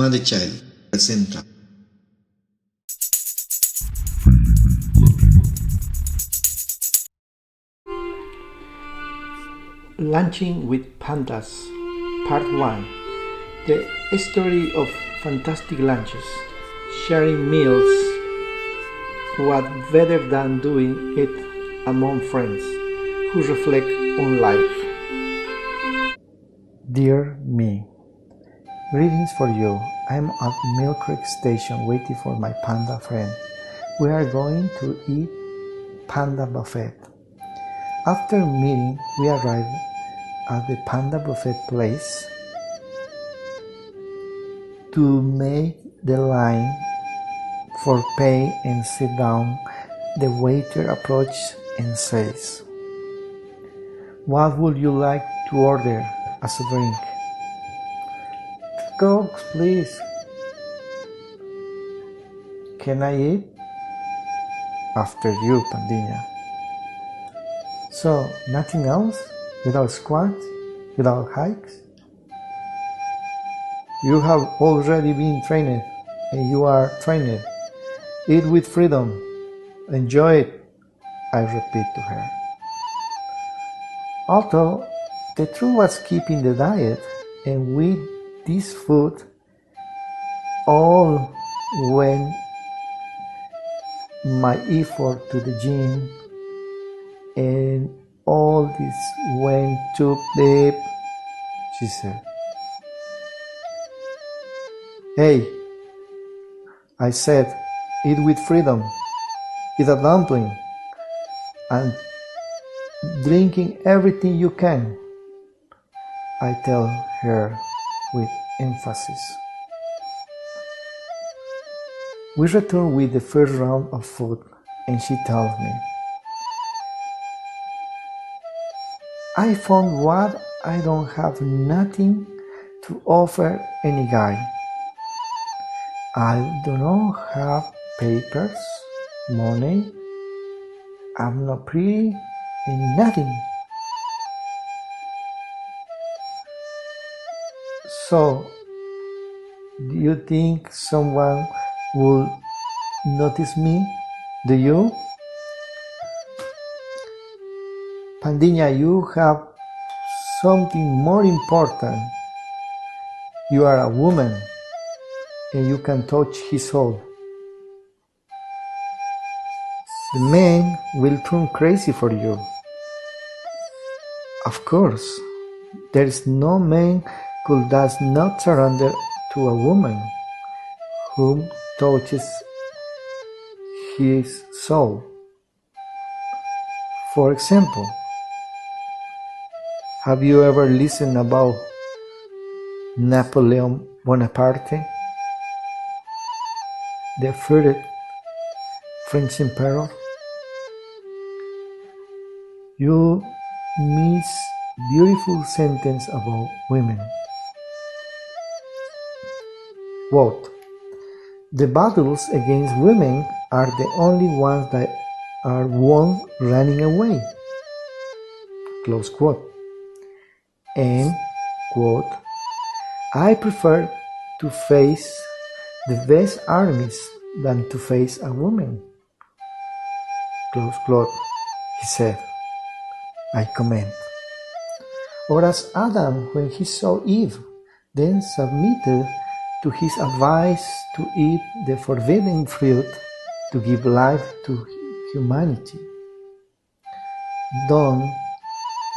Alma de Niño presenta Lunching with Pandas, Part 1. The story of fantastic lunches, sharing meals. What better than doing it among friends who reflect on life? Dear me, greetings for you. I'm at Mill Creek Station waiting for my panda friend. We are going to eat panda buffet. After meeting, we arrived at the panda buffet place to make the line for pay and sit down. The waiter approaches and says, "What would you like to order as a drink?" "Coke, please." "Can I eat?" "After you, Pandina." "So, nothing else? Without squats? Without hikes?" "You have already been trained, and you are trained. Eat with freedom. Enjoy it," I repeat to her. Although the truth was keeping the diet, and with this food, all went my effort to the gym, and all this went too deep, she said. "Hey," I said, "eat with freedom. Eat a dumpling and drinking everything you can," I tell her with emphasis. We return with the first round of food, and she tells me, "I found what I don't have nothing to offer any guy. I do not have papers, money, I'm not pretty, and nothing. So, do you think someone will notice me? Do you?" "Pandina, you have something more important. You are a woman, and you can touch his soul. The man will turn crazy for you." Of course, there is no man who does not surrender to a woman whom touches his soul. For example, have you ever listened about Napoleon Bonaparte, the third French emperor? You miss beautiful sentence about women. Quote, "The battles against women are the only ones that are won running away." Close quote. And quote, "I prefer to face the best armies than to face a woman." Close quote, he said. I comment, "Or as Adam when he saw Eve, then submitted to his advice to eat the forbidden fruit to give life to humanity. Don't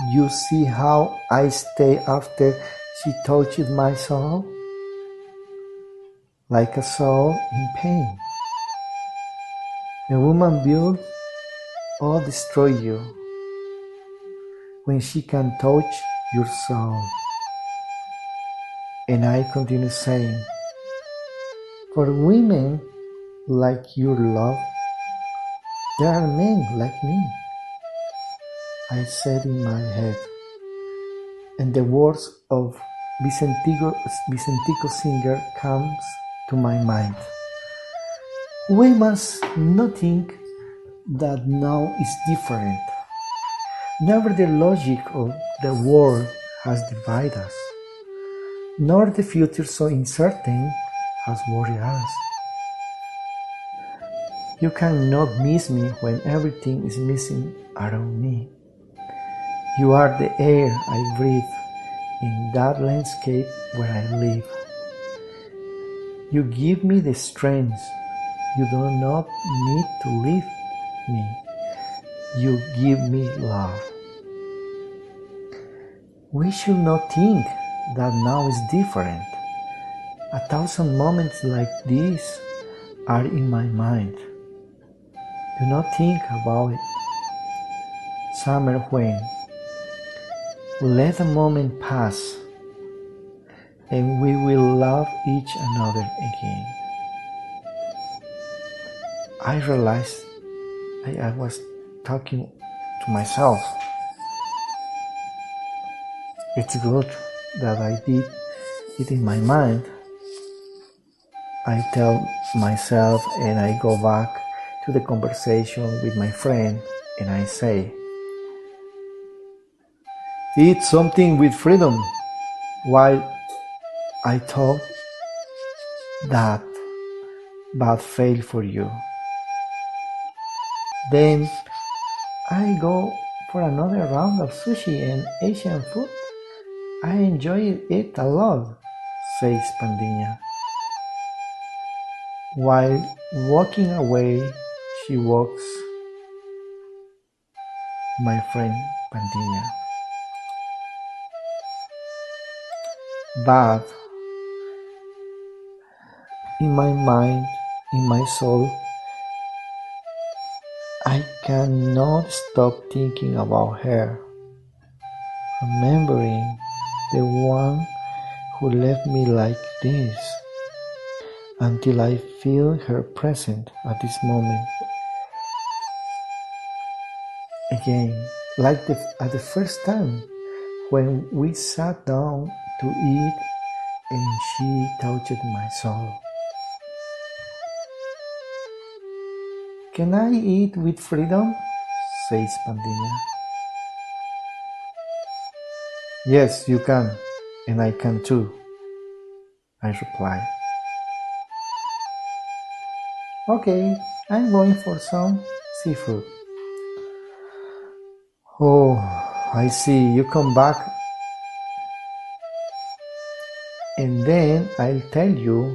you see how I stay after she touched my soul? Like a soul in pain. A woman builds or destroys you when she can touch your soul." And I continue saying, "For women like your love, there are men like me," I said in my head, and the words of Vicentico singer comes to my mind. "We must not think that now is different. Never the logic of the world has divided us, nor the future so uncertain as warriors. You cannot miss me when everything is missing around me. You are the air I breathe in that landscape where I live. You give me the strength. You do not need to leave me. You give me love. We should not think that now is different. 1,000 moments like this are in my mind. Do not think about it. Summer when. Let a moment pass, and we will love each another again. I realized I was talking to myself. It's good that I did it in my mind. I tell myself and I go back to the conversation with my friend and I say, eat something with freedom, while I thought that bad fail for you. Then I go for another round of sushi and Asian food. I enjoy it a lot, says Pandiña. While walking away, she walks my friend Pandiña. But in my mind, in my soul, I cannot stop thinking about her, remembering the one who left me like this, until I feel her present at this moment. Again, like at the first time when we sat down to eat and she touched my soul. Can I eat with freedom? Says Pandiña. Yes, you can, and I can too, I reply. Okay, I'm going for some seafood. Oh, I see, you come back and then I'll tell you.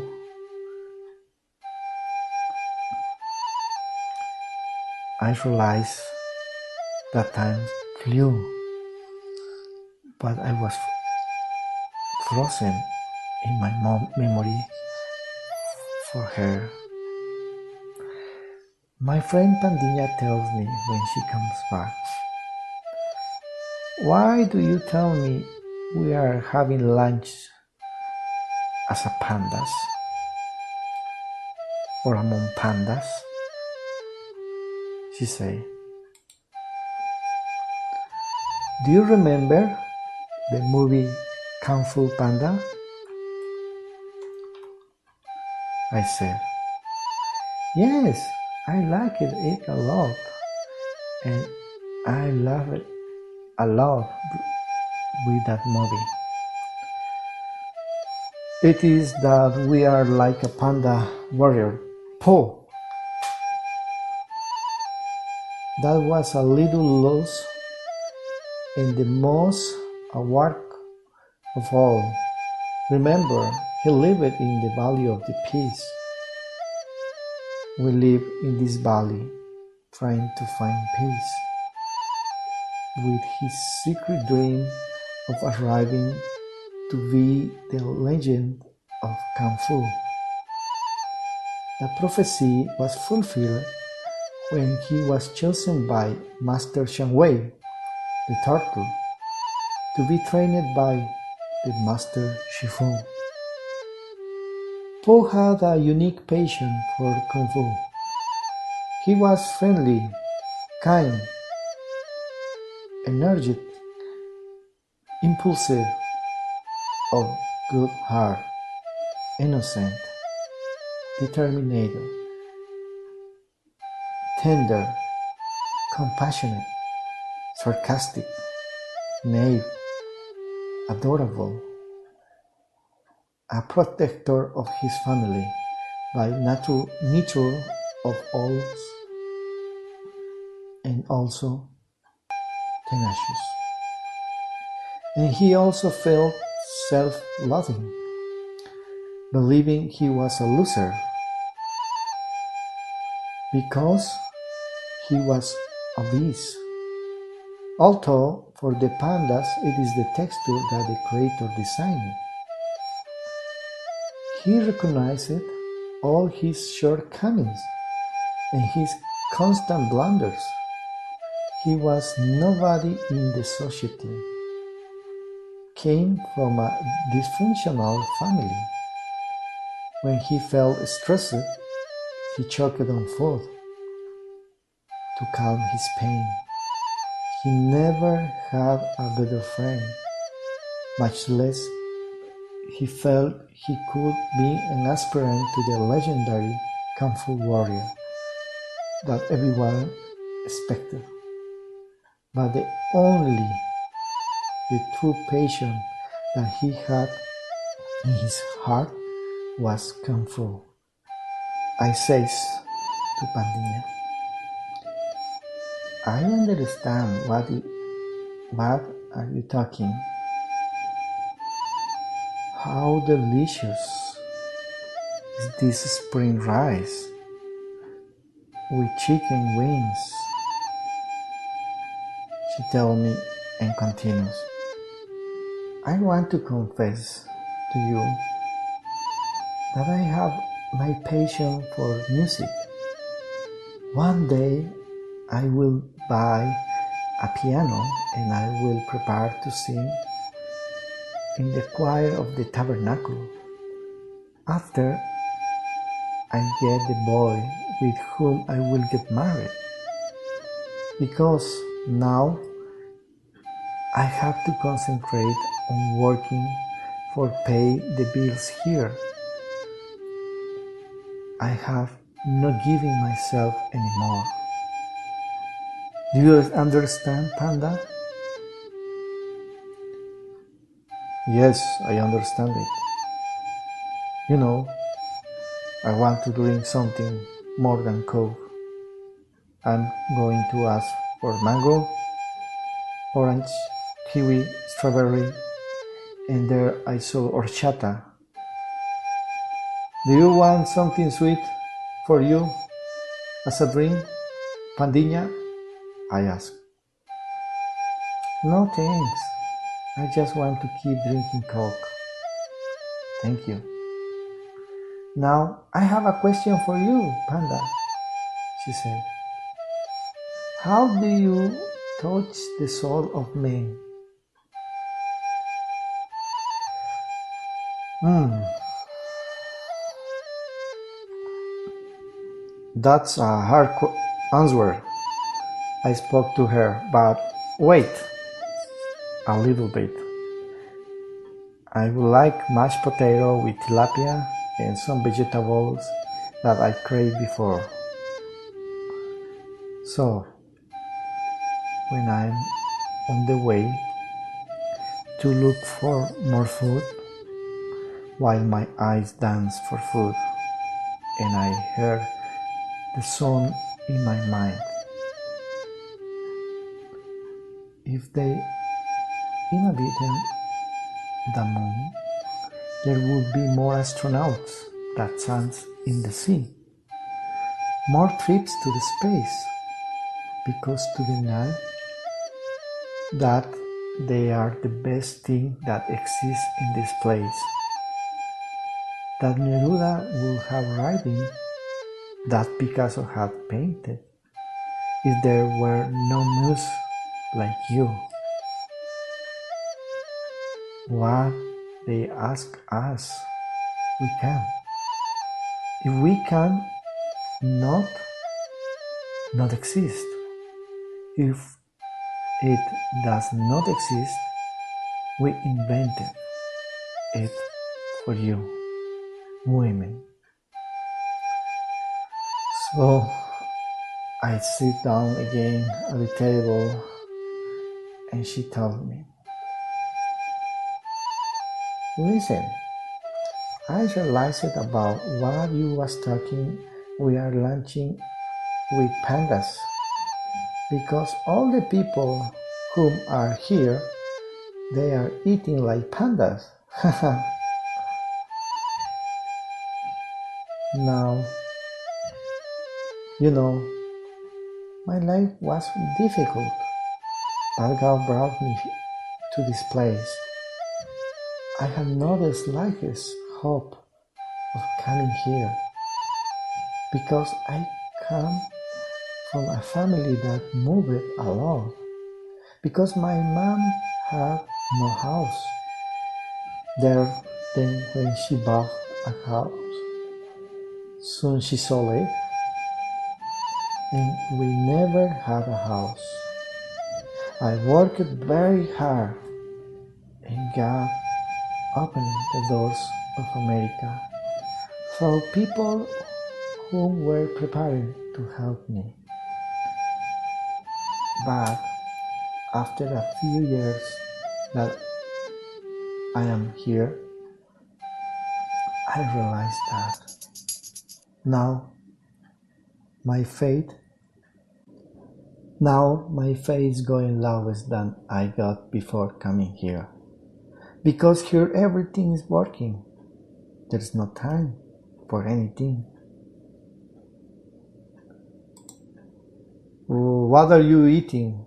I realized that time flew, but I was frozen in my memory for her. My friend Pandiña tells me when she comes back, why do you tell me we are having lunch as a pandas or among pandas? She say, do you remember the movie Kung Fu Panda? I said, yes, I liked it a lot, and I love it a lot with that movie. It is that we are like a panda warrior. Po! That was a little loss, and the most award of all. Remember, he lived in the valley of the peace. We live in this valley, trying to find peace, with his secret dream of arriving to be the legend of Kung Fu. The prophecy was fulfilled when he was chosen by Master Shang Wei, the turtle, to be trained by the Master Shifu. Po had a unique passion for Kung Fu. He was friendly, kind, energetic, impulsive, of good heart, innocent, determined, tender, compassionate, sarcastic, naive, adorable, a protector of his family by nature of all, and also tenacious. And he also felt self-loathing, believing he was a loser because he was obese. Although for the pandas it is the texture that the creator designed. He recognized all his shortcomings and his constant blunders. He was nobody in the society, came from a dysfunctional family. When he felt stressed, he choked on food to calm his pain. He never had a better friend, much less he felt he could be an aspirant to the legendary Kung Fu warrior that everyone expected. But the true passion that he had in his heart was Kung Fu. I says to Pandiña, I understand what are you talking? How delicious is this spring rice with chicken wings, she tells me and continues. I want to confess to you that I have my passion for music. One day I will buy a piano and I will prepare to sing in the choir of the tabernacle. After I get the boy with whom I will get married. Because now I have to concentrate on working for pay the bills here. I have not given myself anymore. Do you understand, Panda? Yes, I understand it. You know, I want to drink something more than Coke. I'm going to ask for mango, orange, kiwi, strawberry, and there I saw horchata. Do you want something sweet for you as a drink, Pandiña? I asked. No thanks, I just want to keep drinking Coke. Thank you. Now I have a question for you, Panda, she said. How do you touch the soul of man? That's a hard answer, I spoke to her, but wait a little bit. I would like mashed potato with tilapia and some vegetables that I craved before. So, when I'm on the way to look for more food, while my eyes dance for food, and I heard the song in my mind. If they inhabited the moon, there would be more astronauts that sands in the sea, more trips to the space, because to deny that they are the best thing that exists in this place, that Neruda would have written, that Picasso had painted, if there were no muse like you. What they ask us, we can. If we can not exist, if it does not exist, we invented it for you, women. So I sit down again at the table and she told me, listen, I realized about what you was talking. We are lunching with pandas because all the people whom are here, they are eating like pandas. Now, my life was difficult, but God brought me to this place. I had not the slightest hope of coming here because I come from a family that moved a lot, because my mom had no house there. Then when she bought a house, soon she sold it, and we never had a house. I worked very hard, and God opened the doors of America for people who were prepared to help me. But after a few years that I am here, I realized that now my faith is going lowest than I got before coming here. Because here everything is working. There's no time for anything. What are you eating?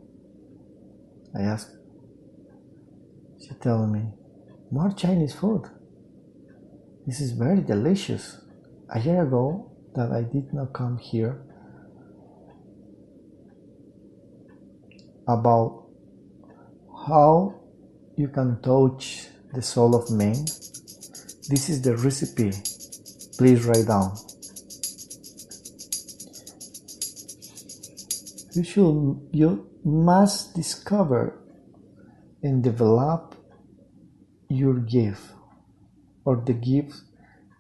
I asked. She told me, more Chinese food. This is very delicious. A year ago that I did not come here, about how you can touch the soul of man. This is the recipe. Please write down. You must discover and develop your gift, or the gift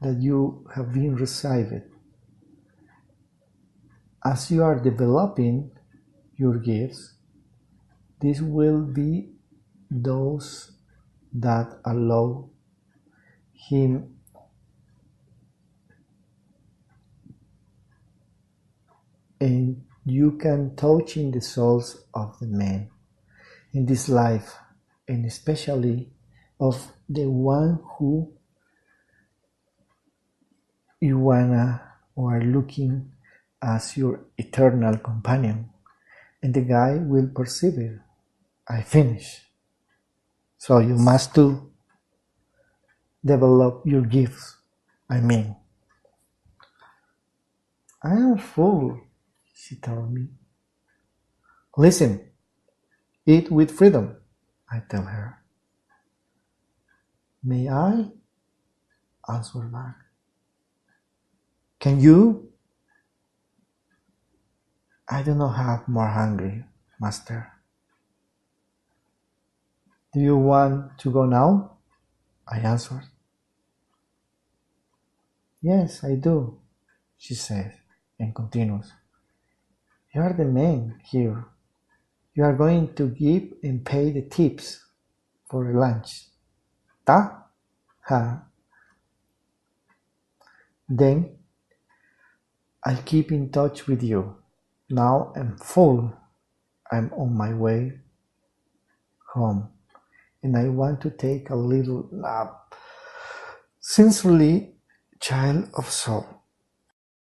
that you have been received. As you are developing your gifts, these will be those that allow Him and you can touch in the souls of the men in this life, and especially of the one who you wanna or are looking as your eternal companion, and the guy will perceive it. I finish. So you must do develop your gifts. I am full, she told me. Listen, eat with freedom, I tell her. May I? Answer back. Can you? I do not have more hungry, master. Do you want to go now? I answered. Yes, I do, she says, and continues. You are the man here. You are going to give and pay the tips for the lunch. Ta? Ha. Then I'll keep in touch with you. Now I'm full. I'm on my way home, and I want to take a little nap. Sincerely, child of soul.